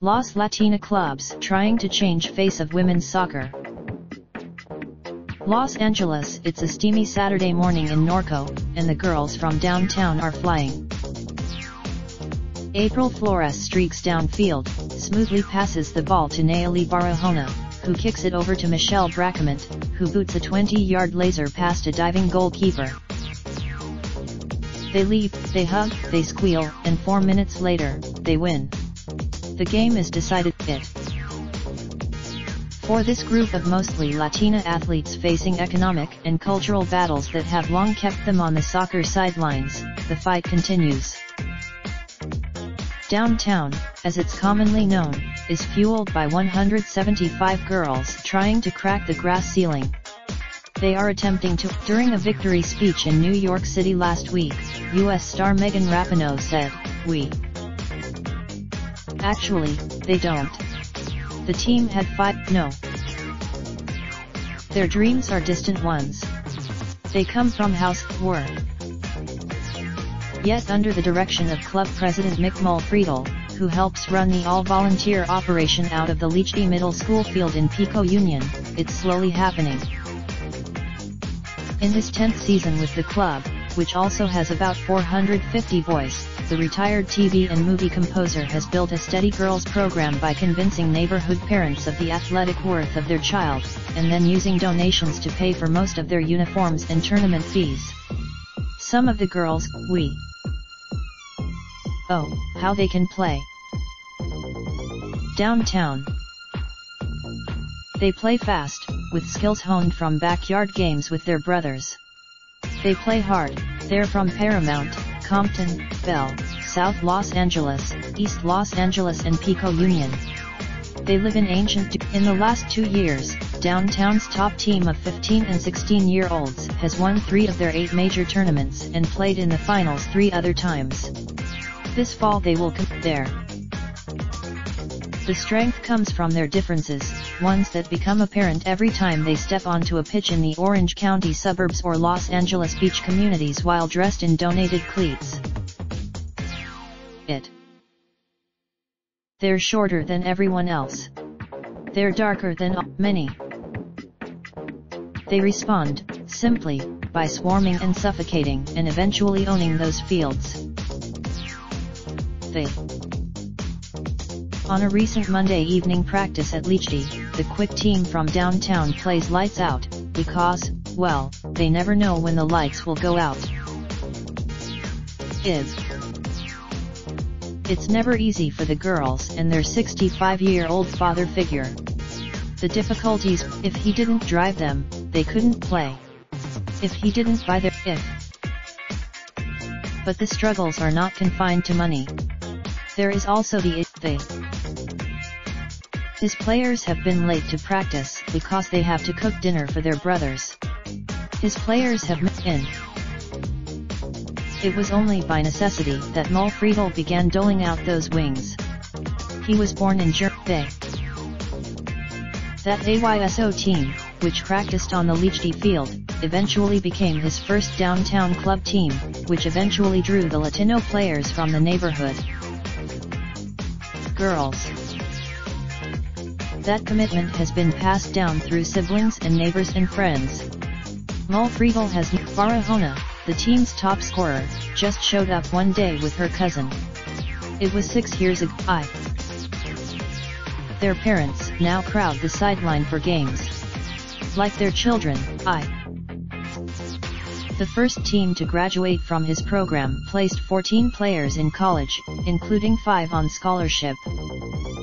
Los Latina clubs trying to change face of women's soccer. Los Angeles, it's a steamy Saturday morning in Norco, and the girls from downtown are flying. April Flores streaks downfield, smoothly passes the ball to Naomi Barahona, who kicks it over to Michelle Bracament, who boots a 20-yard laser past a diving goalkeeper. They leap, they hug, they squeal, and 4 minutes later, they win. The game is decided. For this group of mostly Latina athletes facing economic and cultural battles that have long kept them on the soccer sidelines, the fight continues. Downtown, as it's commonly known, is fueled by 175 girls trying to crack the glass ceiling. They are attempting to. During a victory speech in New York City last week, U.S. star Megan Rapinoe said, "We." Actually, they don't. The team had 5. No. Their dreams are distant ones. They come from house, were. Yet under the direction of club president Mick Mulfriedel, who helps run the all-volunteer operation out of the Leachby Middle School field in Pico Union, it's slowly happening. In his 10th season with the club, which also has about 450 boys, the retired TV and movie composer has built a steady girls program by convincing neighborhood parents of the athletic worth of their child, and then using donations to pay for most of their uniforms and tournament fees. Some of the girls, oh, how they can play. Downtown. They play fast, with skills honed from backyard games with their brothers. They play hard. They're from Paramount, Compton, Bell, South Los Angeles, East Los Angeles and Pico Union. They live in ancient. In the last 2 years, Downtown's top team of 15 and 16-year-olds has won 3 of their 8 major tournaments and played in the finals 3 other times. This fall they will compete there. The strength comes from their differences, ones that become apparent every time they step onto a pitch in the Orange County suburbs or Los Angeles beach communities while dressed in donated cleats. They're shorter than everyone else. They're darker than many. They respond, simply, by swarming and suffocating and eventually owning those fields. On a recent Monday evening practice at Leachby, the quick team from downtown plays lights out, because, well, they never know when the lights will go out. It's never easy for the girls and their 65-year-old father figure. The difficulties, if he didn't drive them, they couldn't play. If he didn't buy their But the struggles are not confined to money. There is also the His players have been late to practice because they have to cook dinner for their brothers. His players have in. It was only by necessity that Mulfriedel began doling out those wings. He was born in Germany. That AYSO team, which practiced on the Leachby field, eventually became his first downtown club team, which eventually drew the Latino players from the neighborhood. Girls. That commitment has been passed down through siblings and neighbors and friends. Mulfriedel has Barahona, the team's top scorer, just showed up one day with her cousin. It was 6 years ago. Their parents now crowd the sideline for games. Like their children, The first team to graduate from his program placed 14 players in college, including 5 on scholarship.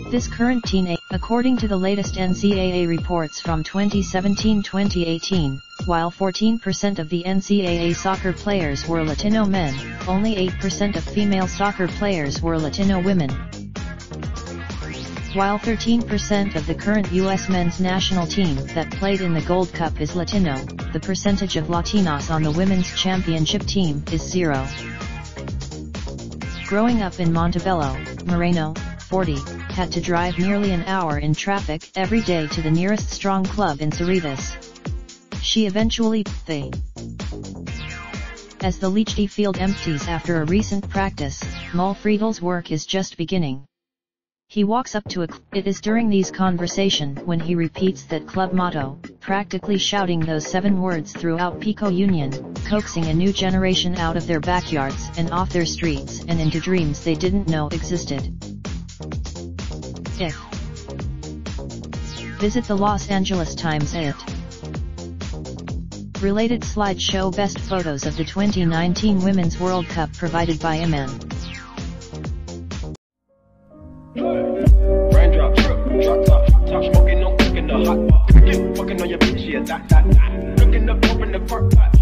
This current teen, according to the latest NCAA reports from 2017-2018, while 14% of the NCAA soccer players were Latino men, only 8% of female soccer players were Latino women. While 13% of the current U.S. men's national team that played in the Gold Cup is Latino, the percentage of Latinos on the women's championship team is 0. Growing up in Montebello, Moreno, 40, had to drive nearly an hour in traffic every day to the nearest strong club in Cerritos. She eventually, As the Leechty field empties after a recent practice, Malfriedel's work is just beginning. He walks up to it is during these conversations when he repeats that club motto, practically shouting those 7 words throughout Pico Union, coaxing a new generation out of their backyards and off their streets and into dreams they didn't know existed. If Visit the Los Angeles Times @ Related slideshow best photos of the 2019 Women's World Cup provided by Iman. Raindrop, drop top, smoking, no cooking the hot pot. Fucking on your bitch, yeah, that. Looking up, open the park pot.